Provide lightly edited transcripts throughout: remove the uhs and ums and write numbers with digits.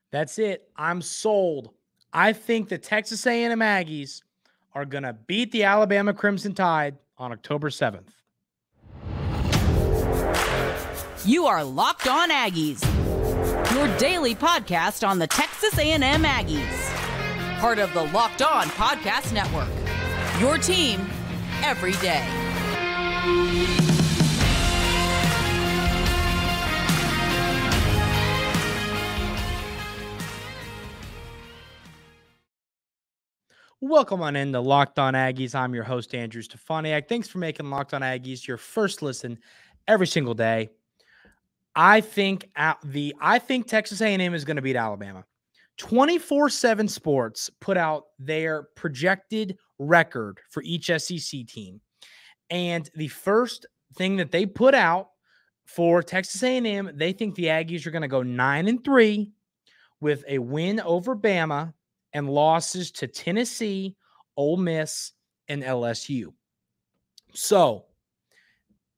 That's it. I'm sold. I think the Texas A&M Aggies are going to beat the Alabama Crimson Tide on October 7th. You are Locked On Aggies, your daily podcast on the Texas A&M Aggies. Part of the Locked On Podcast Network, your team every day. Welcome on into Locked On Aggies. I'm your host, Andrew Stefaniak. Thanks for making Locked On Aggies your first listen every single day. I think Texas A&M is going to beat Alabama. 24/7 Sports put out their projected record for each SEC team. And the first thing that they put out for Texas A&M, they think the Aggies are going to go 9-3 with a win over Bama and losses to Tennessee, Ole Miss, and LSU. So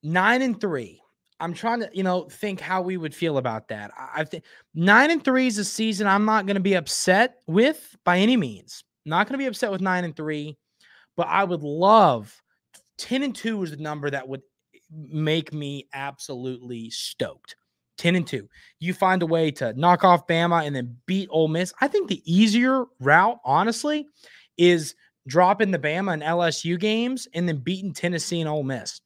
9-3. I'm trying to, think how we would feel about that. I think 9-3 is a season I'm not going to be upset with by any means. Not going to be upset with 9-3, but I would love 10-2 is the number that would make me absolutely stoked. 10-2. You find a way to knock off Bama and then beat Ole Miss. I think the easier route, honestly, is dropping the Bama and LSU games and then beating Tennessee and Ole Miss.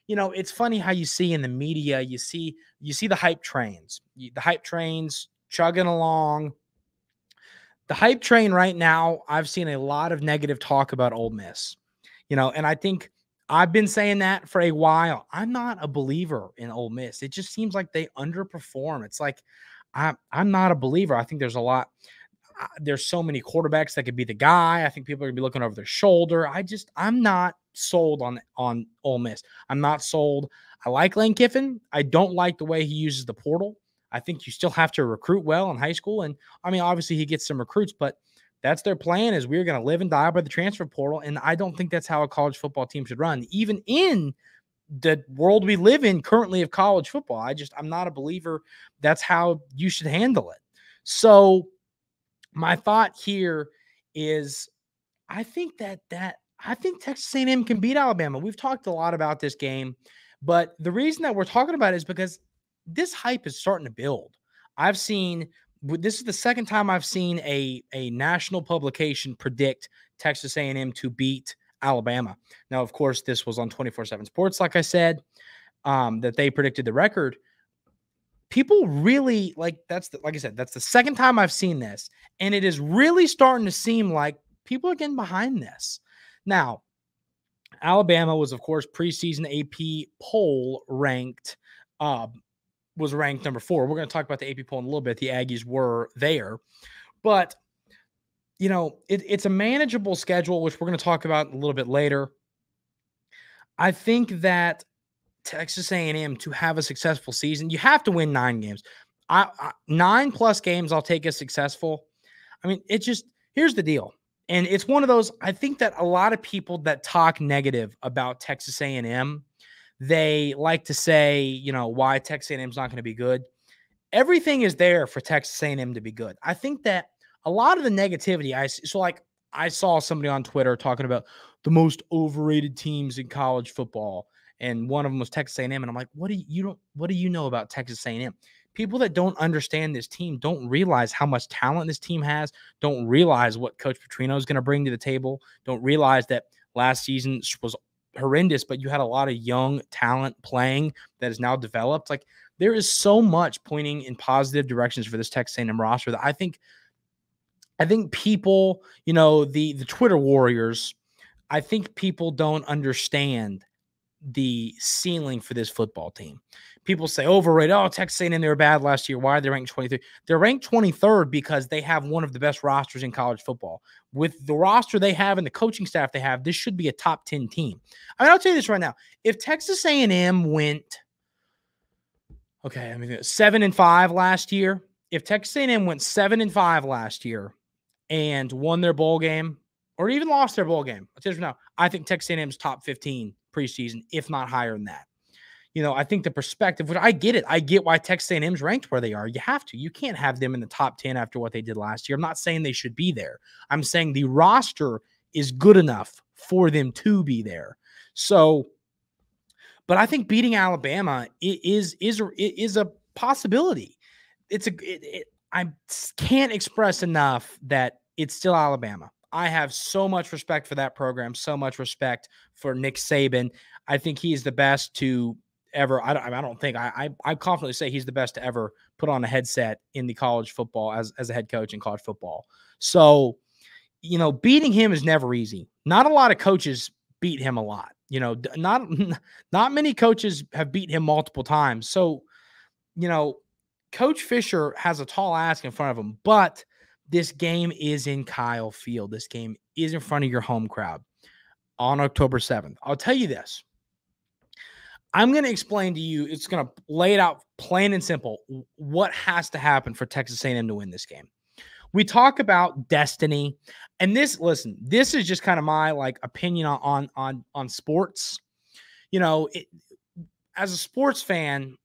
It's funny how you see in the media, you see the hype trains. The hype trains chugging along. The hype train right now, I've seen a lot of negative talk about Ole Miss. And I think I've been saying that for a while. I'm not a believer in Ole Miss. It just seems like they underperform. It's like I'm not a believer. I think there's so many quarterbacks that could be the guy. I think people are going to be looking over their shoulder. I'm not sold on Ole Miss. I'm not sold. I like Lane Kiffin. I don't like the way he uses the portal. I think you still have to recruit well in high school. And obviously he gets some recruits, but that's their plan, is we're going to live and die by the transfer portal. And I don't think that's how a college football team should run, even in the world we live in currently of college football. I'm not a believer that's how you should handle it. So my thought here is I think Texas A&M can beat Alabama. We've talked a lot about this game, but the reason that we're talking about it is because this hype is starting to build. This is the second time I've seen a national publication predict Texas A&M to beat Alabama. Now, of course, this was on 24/7 Sports, like I said, that they predicted the record. People really like I said, that's the second time I've seen this, and it is really starting to seem like people are getting behind this. Now, Alabama was, of course, preseason AP poll ranked number 4. We're going to talk about the AP poll in a little bit. The Aggies were there, but it's a manageable schedule, which we're going to talk about a little bit later. I think that Texas A&M, to have a successful season, you have to win 9 games. 9+ games, I'll take as successful. Here's the deal. And it's one of those, I think that a lot of people that talk negative about Texas A&M, they like to say, why Texas A&M is not going to be good. Everything is there for Texas A&M to be good. I think that a lot of the negativity, I saw somebody on Twitter talking about the most overrated teams in college football, and one of them was Texas A&M, and I'm like, what do you know about Texas A&M? People that don't understand this team don't realize how much talent this team has, don't realize what Coach Petrino is going to bring to the table, don't realize that last season was horrendous, but you had a lot of young talent playing that is now developed. Like, there is so much pointing in positive directions for this Texas A&M roster that I think people, the Twitter warriors, I think people don't understand the ceiling for this football team. People say overrated. Oh, Texas A&M, they were bad last year. Why are they ranked 23rd? They're ranked 23rd because they have one of the best rosters in college football. With the roster they have and the coaching staff they have, this should be a top 10 team. I'll tell you this right now. If Texas A&M went, 7-5 last year, if Texas A&M went 7-5 last year and won their bowl game, or even lost their bowl game, I'll tell you this right now, I think Texas A&M's top 15 preseason, if not higher than that. I think the perspective, which I get it. I get why Texas A&M's ranked where they are. You have to. You can't have them in the top 10 after what they did last year. I'm not saying they should be there. I'm saying the roster is good enough for them to be there. So, but I think beating Alabama is a possibility. I can't express enough that it's still Alabama. I have so much respect for that program, so much respect for Nick Saban. I think he is the best to ever. I confidently say he's the best to ever put on a headset in the college football as a head coach in college football. So, beating him is never easy. Not a lot of coaches beat him a lot. Not many coaches have beat him multiple times. So, Coach Fisher has a tall ask in front of him, but this game is in Kyle Field. This game is in front of your home crowd on October 7th. I'll tell you this. I'm going to explain to you, it's going to lay it out plain and simple, what has to happen for Texas A&M to win this game. We talk about destiny, and this is just kind of my opinion on sports. As a sports fan,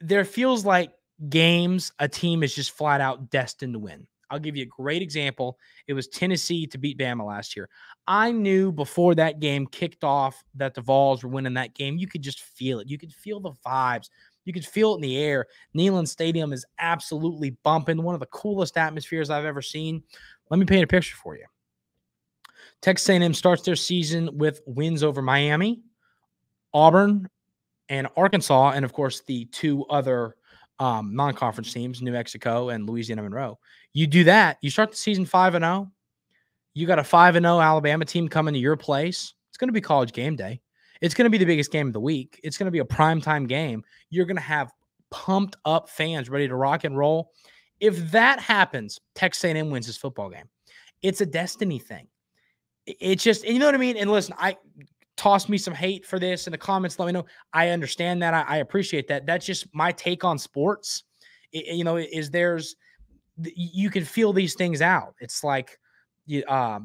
there feels like games a team is just flat out destined to win. I'll give you a great example. It was Tennessee to beat Bama last year. I knew before that game kicked off that the Vols were winning that game. You could just feel it. You could feel the vibes. You could feel it in the air. Neyland Stadium is absolutely bumping. One of the coolest atmospheres I've ever seen. Let me paint a picture for you. Texas A&M starts their season with wins over Miami, Auburn, and Arkansas, and of course the two other non-conference teams, New Mexico and Louisiana Monroe. You do that, you start the season 5-0. You got a 5-0 Alabama team coming to your place. It's going to be college game day. It's going to be the biggest game of the week. It's going to be a primetime game. You're going to have pumped up fans ready to rock and roll. If that happens, Texas A&M wins this football game. It's a destiny thing. It's just, you know what I mean? And listen, toss me some hate for this in the comments. Let me know. I understand that. I appreciate that. That's just my take on sports. You can feel these things out. It's like a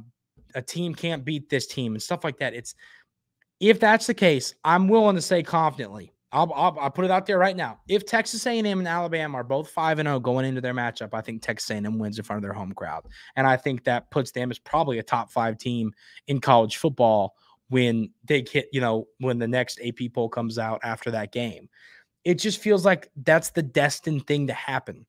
team can't beat this team and stuff like that. If that's the case, I'm willing to say confidently, I'll put it out there right now. If Texas A&M and Alabama are both 5-0 going into their matchup, I think Texas A&M wins in front of their home crowd. And I think that puts them as probably a top 5 team in college football when they hit, when the next AP poll comes out after that game. It just feels like that's the destined thing to happen.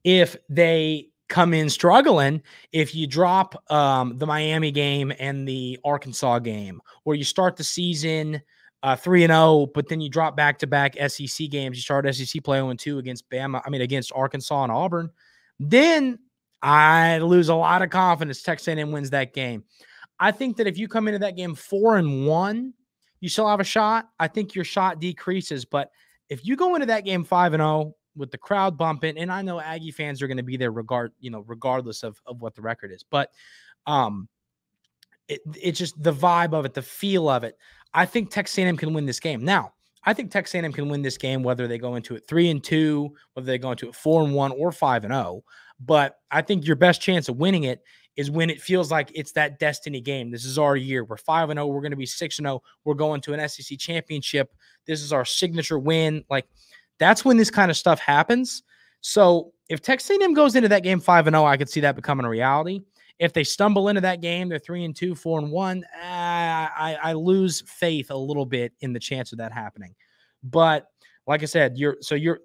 If they come in struggling, if you drop the Miami game and the Arkansas game, or you start the season 3-0, but then you drop back-to-back SEC games, you start SEC play 0-2 against Arkansas and Auburn, then I lose a lot of confidence Texas A&M wins that game. I think that if you come into that game 4-1, you still have a shot. I think your shot decreases. But if you go into that game 5-0 with the crowd bumping, and I know Aggie fans are going to be there regardless of what the record is. But it's just the vibe of it, the feel of it. I think Texas A&M can win this game. Now, I think Texas A&M can win this game whether they go into it 3-2, whether they go into it 4-1 or 5-0. But I think your best chance of winning it is when it feels like it's that destiny game. This is our year. We're 5-0. We're going to be 6-0. We're going to an SEC championship. This is our signature win. That's when this kind of stuff happens. So if Texas A&M goes into that game 5-0, I could see that becoming a reality. If they stumble into that game, they're 3-2, 4-1, I lose faith a little bit in the chance of that happening. But like I said,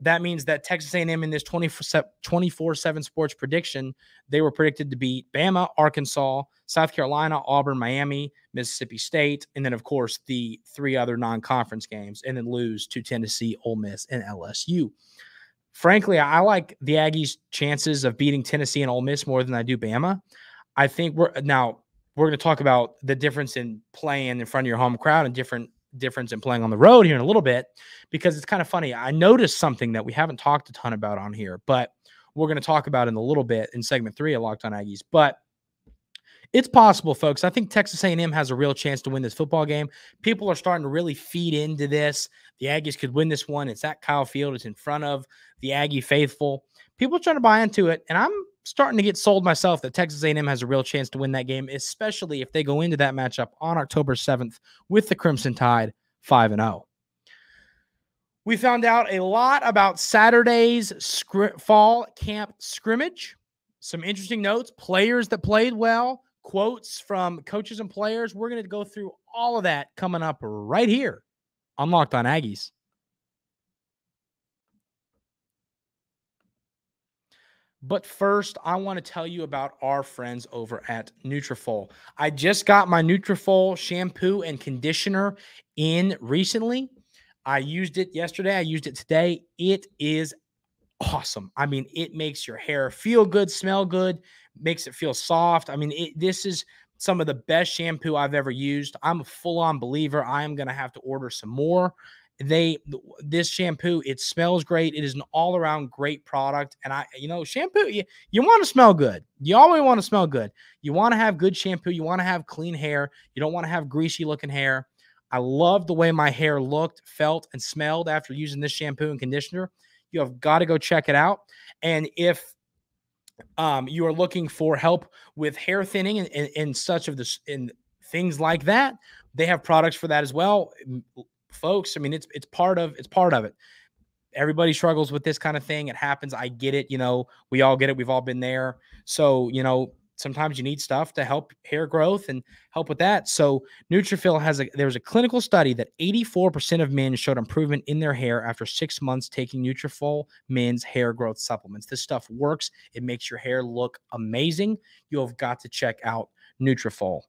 that means that Texas A&M in this 24/7 sports prediction, they were predicted to beat Bama, Arkansas, South Carolina, Auburn, Miami, Mississippi State, and then, of course, the 3 other non-conference games, and then lose to Tennessee, Ole Miss, and LSU. Frankly, I like the Aggies' chances of beating Tennessee and Ole Miss more than I do Bama. I think we're going to talk about the difference in playing in front of your home crowd and difference in playing on the road here in a little bit, because it's kind of funny. I noticed something that we haven't talked a ton about on here, but we're going to talk about in a little bit in segment 3 of Locked On Aggies. But it's possible, folks. I think Texas A&M has a real chance to win this football game. People are starting to really feed into this. The Aggies could win this one. It's at Kyle Field. It's in front of the Aggie faithful. People are trying to buy into it, and I'm starting to get sold myself that Texas A&M has a real chance to win that game, especially if they go into that matchup on October 7th with the Crimson Tide 5-0. We found out a lot about Saturday's fall camp scrimmage. Some interesting notes, players that played well, quotes from coaches and players. We're going to go through all of that coming up right here on Locked On Aggies. But first, I want to tell you about our friends over at Nutrafol. I just got my Nutrafol shampoo and conditioner in recently. I used it yesterday. I used it today. It is awesome. I mean, it makes your hair feel good, smell good, makes it feel soft. I mean, this is some of the best shampoo I've ever used. I'm a full-on believer. I am going to have to order some more. This shampoo, it smells great. It is an all-around great product. And shampoo, you want to smell good. You always want to smell good. You want to have good shampoo. You want to have clean hair. You don't want to have greasy looking hair. I love the way my hair looked, felt, and smelled after using this shampoo and conditioner. You have got to go check it out. And if you are looking for help with hair thinning and such of this and things like that, they have products for that as well. Folks, I mean, it's part of it. Everybody struggles with this kind of thing. It happens. I get it. We all get it. We've all been there. So, sometimes you need stuff to help hair growth and help with that. So Nutrafol there was a clinical study that 84% of men showed improvement in their hair after 6 months taking Nutrafol men's hair growth supplements. This stuff works. It makes your hair look amazing. You have got to check out Nutrafol.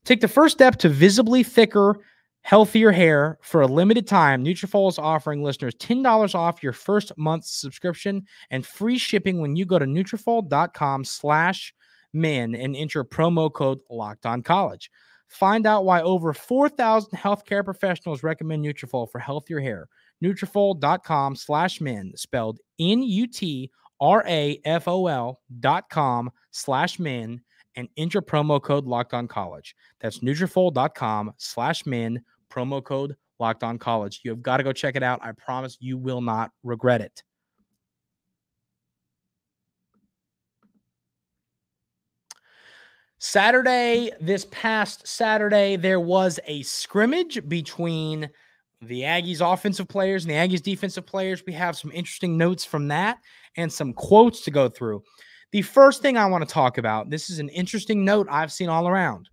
Take the first step to visibly thicker, healthier hair. For a limited time, Nutrafol is offering listeners $10 off your first month's subscription and free shipping when you go to Nutrafol.com/men and enter promo code LOCKEDONCollege. Find out why over 4,000 healthcare professionals recommend Nutrafol for healthier hair. Nutrafol.com/men, spelled Nutrafol.com/men, and enter promo code LOCKEDONCollege. That's Nutrafol.com/men, promo code LOCKEDONCollege. You have got to go check it out. I promise you will not regret it. This past Saturday, there was a scrimmage between the Aggies offensive players and the Aggies defensive players. We have some interesting notes from that and some quotes to go through. The first thing I want to talk about, this is an interesting note I've seen all around.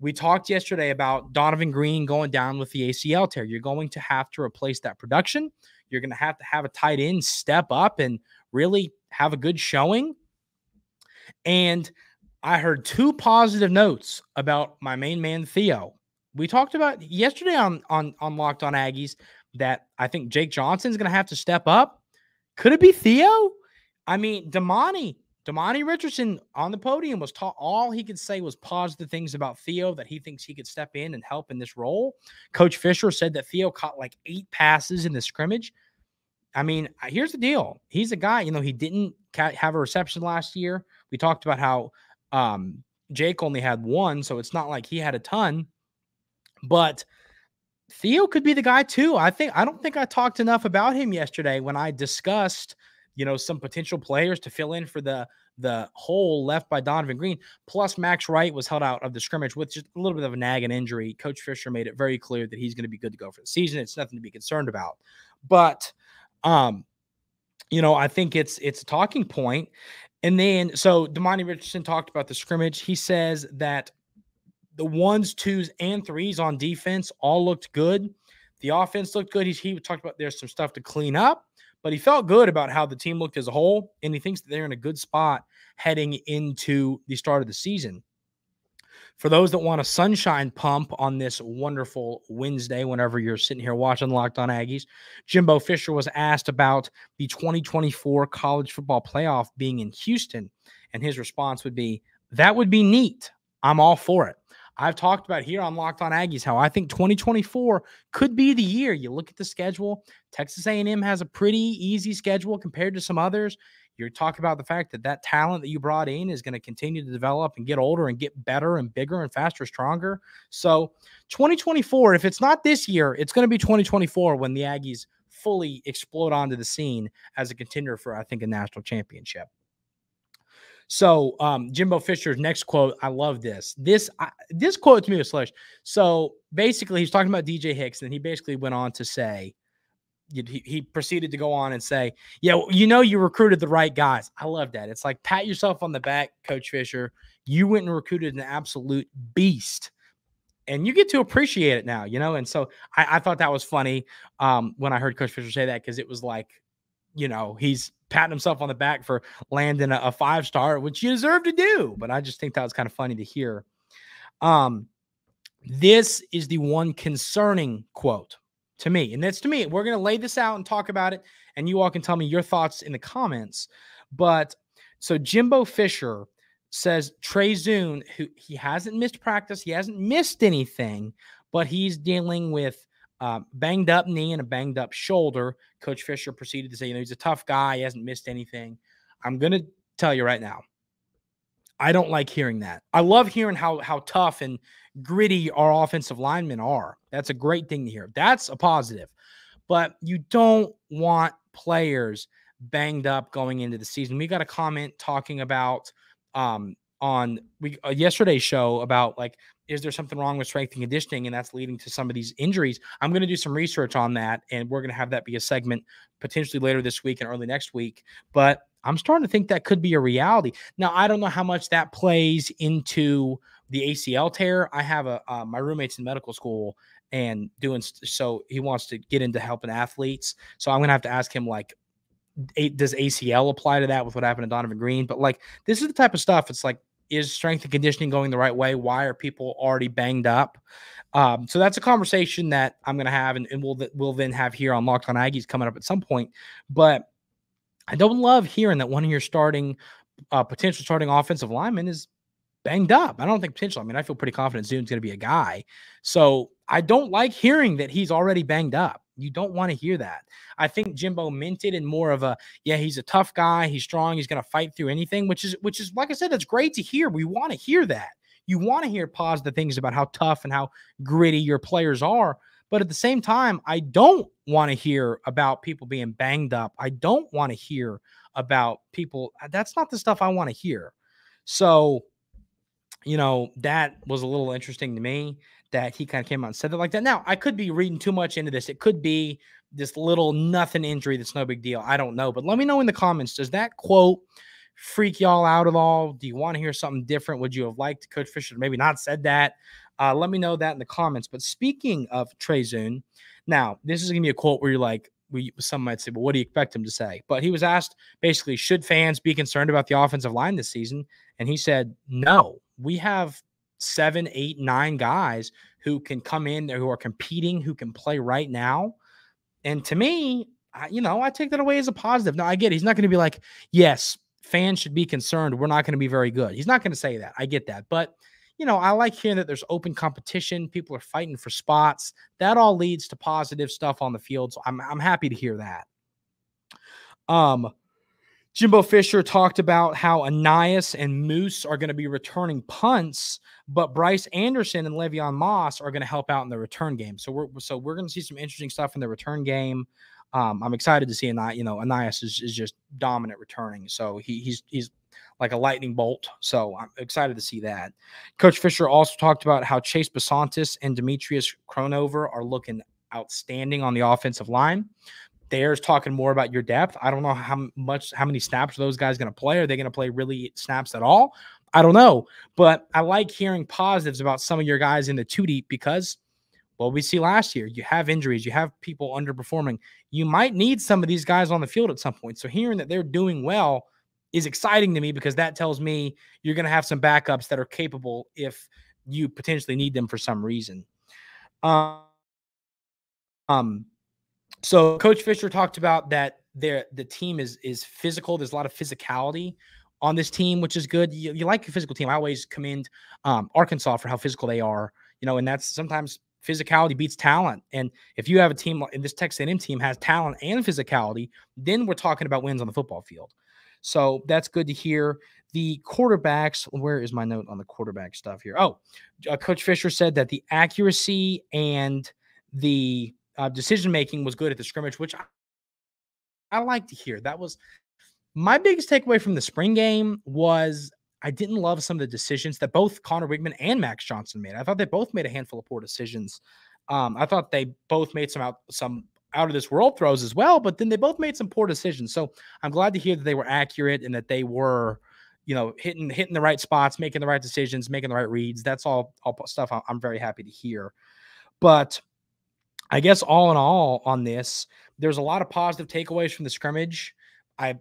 We talked yesterday about Donovan Green going down with the ACL tear. You're going to have to replace that production. You're going to have a tight end step up and really have a good showing. And I heard two positive notes about my main man, Theo. We talked about yesterday on Locked On Aggies that I think Jake Johnson's going to have to step up. Could it be Theo? I mean, Demani Richardson on the podium was taught. All he could say was positive things about Theo, that he thinks he could step in and help in this role. Coach Fisher said that Theo caught like 8 passes in the scrimmage. I mean, here's the deal. He's a guy, he didn't have a reception last year. We talked about how Jake only had 1, so it's not like he had a ton. But Theo could be the guy too. I don't think I talked enough about him yesterday when I discussed, some potential players to fill in for the hole left by Donovan Green. Plus, Max Wright was held out of the scrimmage with just a little bit of a nagging injury. Coach Fisher made it very clear that he's going to be good to go for the season. It's nothing to be concerned about. But, I think it's a talking point. And then, so Demani Richardson talked about the scrimmage. He says that the 1s, 2s, and 3s on defense all looked good. The offense looked good. He talked about there's some stuff to clean up, but he felt good about how the team looked as a whole, and he thinks that they're in a good spot heading into the start of the season. For those that want a sunshine pump on this wonderful Wednesday, whenever you're sitting here watching Locked On Aggies, Jimbo Fisher was asked about the 2024 college football playoff being in Houston, and his response would be, "That would be neat. I'm all for it." I've talked about here on Locked On Aggies how I think 2024 could be the year. You look at the schedule. Texas A&M has a pretty easy schedule compared to some others. You're talking about the fact that talent that you brought in is going to continue to develop and get older and get better and bigger and faster, stronger. So 2024, if it's not this year, it's going to be 2024 when the Aggies fully explode onto the scene as a contender for, I think, a national championship. So Jimbo Fisher's next quote, I love this. This quote to me was slush. So basically, he's talking about DJ Hicks, and he basically went on to say, he proceeded to go on and say, yeah, you recruited the right guys. I love that. It's like, pat yourself on the back, Coach Fisher. You went and recruited an absolute beast. And you get to appreciate it now, And so I thought that was funny when I heard Coach Fisher say that, because it was like, he's patting himself on the back for landing a 5-star, which you deserve to do. But I just think that was kind of funny to hear. This is the one concerning quote to me. And that's to me. We're going to lay this out and talk about it. And you all can tell me your thoughts in the comments. But so Jimbo Fisher says Trey Zuhn, who he hasn't missed practice, he hasn't missed anything, but he's dealing with banged up knee and a banged up shoulder. Coach Fisher proceeded to say, he's a tough guy. He hasn't missed anything. I'm going to tell you right now, I don't like hearing that. I love hearing how tough and gritty our offensive linemen are. That's a great thing to hear. That's a positive. But you don't want players banged up going into the season. We got a comment talking about on yesterday's show about, like, is there something wrong with strength and conditioning, and that's leading to some of these injuries? I'm going to do some research on that, and we're going to have that be a segment potentially later this week and early next week. But I'm starting to think that could be a reality. Now, I don't know how much that plays into the ACL tear. I have my roommate's in medical school and so he wants to get into helping athletes. So I'm going to have to ask him, like, does ACL apply to that with what happened to Donovan Green? But, like, this is the type of stuff. It's like, is strength and conditioning going the right way? Why are people already banged up? So that's a conversation that I'm going to have, and we'll then have here on Locked On Aggies coming up at some point. But I don't love hearing that one of your potential starting offensive linemen is banged up. I don't think potential. I mean, I feel pretty confident Zuhn's going to be a guy. So I don't like hearing that he's already banged up. You don't want to hear that. I think Jimbo meant it in more of a, yeah, he's a tough guy. He's strong. He's going to fight through anything, which is, like I said, that's great to hear. We want to hear that. You want to hear positive things about how tough and how gritty your players are. But at the same time, I don't want to hear about people being banged up. I don't want to hear about people. That's not the stuff I want to hear. So, that was a little interesting to me that he kind of came out and said it like that. Now, I could be reading too much into this. It could be this little nothing injury that's no big deal. I don't know. But let me know in the comments. Does that quote freak y'all out at all? Do you want to hear something different? Would you have liked Coach Fisher to maybe not said that? Let me know that in the comments. But speaking of Trey Zuhn, now, this is going to be a quote where you're like, some might say, well, what do you expect him to say? But he was asked, basically, should fans be concerned about the offensive line this season? And he said, no. We have 7, 8, 9 guys who can come in, who are competing, who can play right now. And to me, I take that away as a positive. Now, I get it. He's not going to be like, yes, fans should be concerned. We're not going to be very good. He's not going to say that. I get that. But, I like hearing that there's open competition. People are fighting for spots. That all leads to positive stuff on the field. So I'm happy to hear that. Jimbo Fisher talked about how Anias and Moose are going to be returning punts, but Bryce Anderson and Le'Veon Moss are going to help out in the return game. So we're going to see some interesting stuff in the return game. I'm excited to see Anias is just dominant returning. So he's like a lightning bolt. So I'm excited to see that. Coach Fisher also talked about how Chase Basantis and Demetrius Cronover are looking outstanding on the offensive line. There's talking more about your depth. I don't know how many snaps are those guys going to play. Are they going to play really snaps at all? I don't know. But I like hearing positives about some of your guys in the 2 deep because, well, we see last year, you have injuries, you have people underperforming. You might need some of these guys on the field at some point. So hearing that they're doing well is exciting to me because that tells me you're going to have some backups that are capable if you potentially need them for some reason. So Coach Fisher talked about that the team is physical. There's a lot of physicality on this team, which is good. You like a physical team. I always commend Arkansas for how physical they are, and that's sometimes physicality beats talent. And if you have a team, and this Texas A&M team has talent and physicality, then we're talking about wins on the football field. So that's good to hear. The quarterbacks, where is my note on the quarterback stuff here? Oh, Coach Fisher said that the accuracy and the decision-making was good at the scrimmage, which I like to hear. That was my biggest takeaway from the spring game was I didn't love some of the decisions that both Conner Weigman and Max Johnson made. I thought they both made a handful of poor decisions. I thought they both made some out of this world throws as well, but then they both made some poor decisions. So I'm glad to hear that they were accurate and that they were, hitting the right spots, making the right decisions, making the right reads. That's all stuff I'm very happy to hear. But I guess all in all on this, there's a lot of positive takeaways from the scrimmage.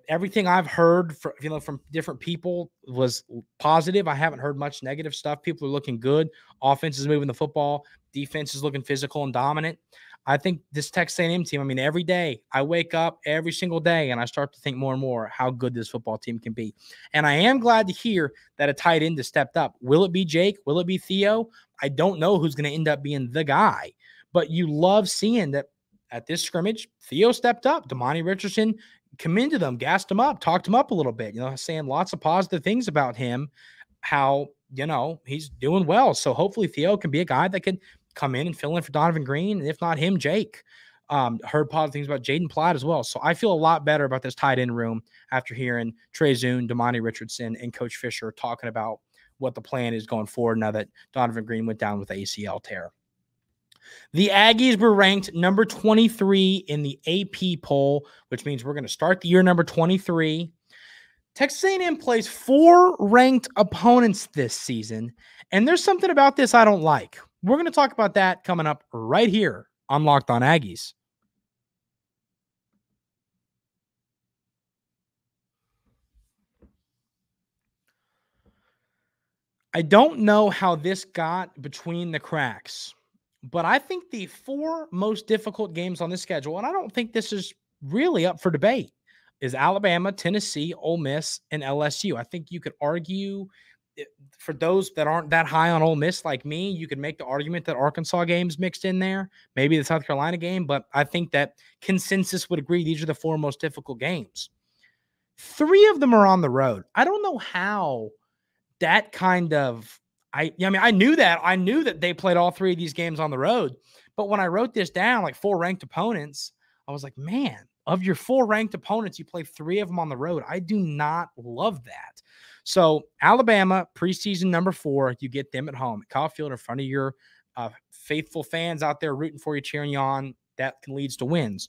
Everything I've heard from different people was positive. I haven't heard much negative stuff. People are looking good. Offense is moving the football. Defense is looking physical and dominant. I think this Texas A&M team, every day I wake up every single day and I start to think more and more how good this football team can be. And I am glad to hear that a tight end has stepped up. Will it be Jake? Will it be Theo? I don't know who's going to end up being the guy, but you love seeing that at this scrimmage, Theo stepped up. Demani Richardson commended him, gassed him up, talked him up a little bit, saying lots of positive things about him, how, he's doing well. So hopefully Theo can be a guy that can come in and fill in for Donovan Green. And if not him, Jake. Heard positive things about Jaden Platt as well. So I feel a lot better about this tight end room after hearing Trey Zuhn, Demani Richardson, and Coach Fisher talking about what the plan is going forward now that Donovan Green went down with ACL tear. The Aggies were ranked number 23 in the AP poll, which means we're going to start the year number 23. Texas A&M plays 4 ranked opponents this season, and there's something about this I don't like. We're going to talk about that coming up right here on Locked On Aggies. I don't know how this got between the cracks, but I think the 4 most difficult games on this schedule, and I don't think this is really up for debate, is Alabama, Tennessee, Ole Miss, and LSU. I think you could argue, for those that aren't that high on Ole Miss like me, you could make the argument that Arkansas game's mixed in there, maybe the South Carolina game, but I think that consensus would agree these are the 4 most difficult games. 3 of them are on the road. I don't know how that kind of I knew that they played all 3 of these games on the road, but when I wrote this down, like 4 ranked opponents, I was like, man, of your 4 ranked opponents, you play 3 of them on the road. I do not love that. So Alabama, preseason number 4, you get them at home at Kyle Field in front of your faithful fans out there rooting for you, cheering you on. That leads to wins.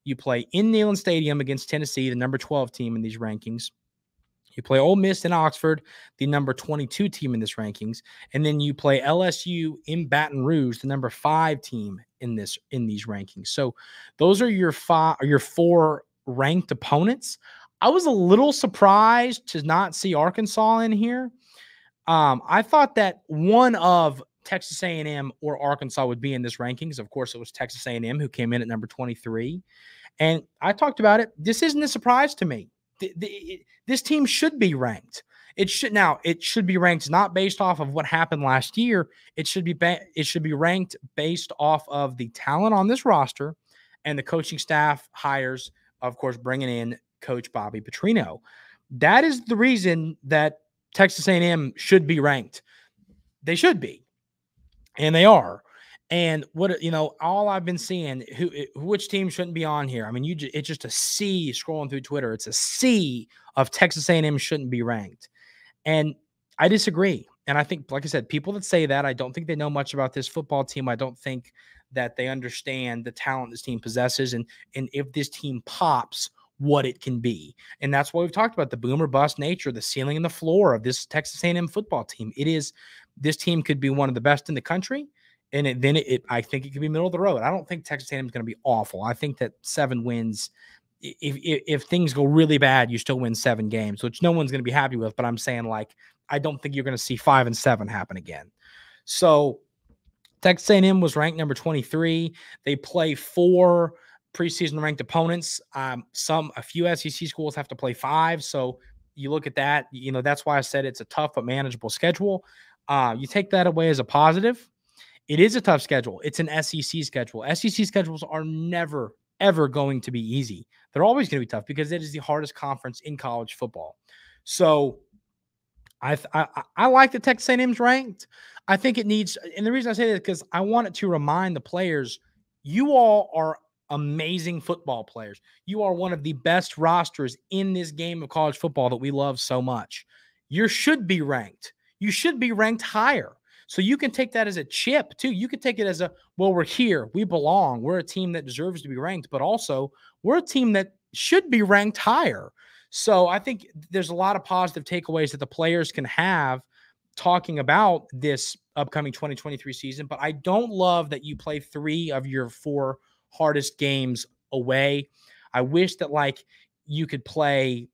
You play in Neyland Stadium against Tennessee, the number 12 team in these rankings. You play Ole Miss in Oxford, the number 22 team in this rankings, and then you play LSU in Baton Rouge, the number 5 team in these rankings. So those are your 4 ranked opponents. I was a little surprised to not see Arkansas in here. I thought that one of Texas A&M or Arkansas would be in this rankings. Of course, it was Texas A&M who came in at number 23. And I talked about it. This isn't a surprise to me. This team should be ranked. It should be ranked not based off of what happened last year. It should be ranked based off of the talent on this roster and the coaching staff hires, of course, bringing in Coach Bobby Petrino. That is the reason that Texas A&M should be ranked. They should be, and they are. And all I've been seeing, which team shouldn't be on here? I mean, it's just a sea scrolling through Twitter. It's a sea of Texas A&M shouldn't be ranked. And I disagree. And I think, like I said, people that say that, I don't think they know much about this football team. I don't think that they understand the talent this team possesses and if this team pops, what it can be. And that's why we've talked about the boom or bust nature, the ceiling and the floor of this Texas A&M football team. This team could be one of the best in the country. And I think it could be middle of the road. I don't think Texas A&M is going to be awful. I think that 7 wins, if things go really bad, you still win 7 games, which no one's going to be happy with. But I'm saying, like, I don't think you're going to see 5 and 7 happen again. So Texas A&M was ranked number 23. They play 4 preseason ranked opponents. A few SEC schools have to play 5. So you look at that, that's why I said it's a tough but manageable schedule. You take that away as a positive. It is a tough schedule. It's an SEC schedule. SEC schedules are never, ever going to be easy. They're always going to be tough because it is the hardest conference in college football. So I like that Texas A&M's ranked. I think it needs, and the reason I say that is because I want it to remind the players, you all are amazing football players. You are one of the best rosters in this game of college football that we love so much. You should be ranked. You should be ranked higher. So you can take that as a chip too. You can take it as well, we're here. We belong. We're a team that deserves to be ranked, but also we're a team that should be ranked higher. So I think there's a lot of positive takeaways that the players can have talking about this upcoming 2023 season, but I don't love that you play 3 of your 4 hardest games away. I wish that you could play,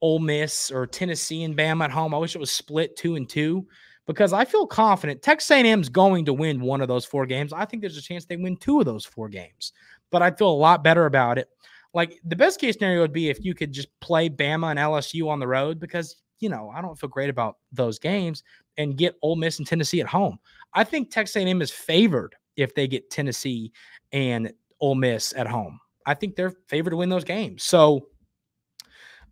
Ole Miss or Tennessee and Bama at home. I wish it was split 2-2 because I feel confident Texas A&M is going to win 1 of those 4 games. I think there's a chance they win 2 of those 4 games, but I feel a lot better about it. The best case scenario would be if you could just play Bama and LSU on the road because, I don't feel great about those games, and get Ole Miss and Tennessee at home. I think Texas A&M is favored if they get Tennessee and Ole Miss at home. I think they're favored to win those games. So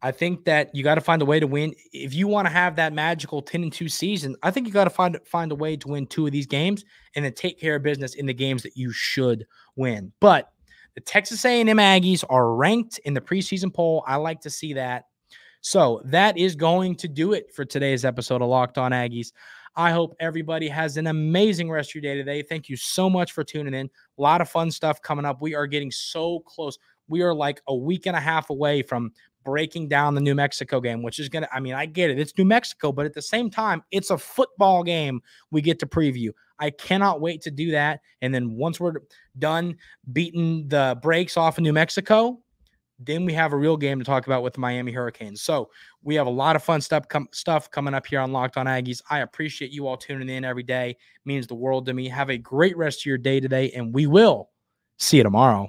I think that you got to find a way to win. If you want to have that magical 10-2 season, I think you got to find a way to win 2 of these games and then take care of business in the games that you should win. But the Texas A&M Aggies are ranked in the preseason poll. I like to see that. So that is going to do it for today's episode of Locked On Aggies. I hope everybody has an amazing rest of your day today. Thank you so much for tuning in. A lot of fun stuff coming up. We are getting so close. We are like a week and a half away from breaking down the New Mexico game, which is going to, I get it. It's New Mexico, but at the same time, it's a football game we get to preview. I cannot wait to do that. And then once we're done beating the brakes off of New Mexico, then we have a real game to talk about with the Miami Hurricanes. So we have a lot of fun stuff coming up here on Locked On Aggies. I appreciate you all tuning in every day. It means the world to me. Have a great rest of your day today, and we will see you tomorrow.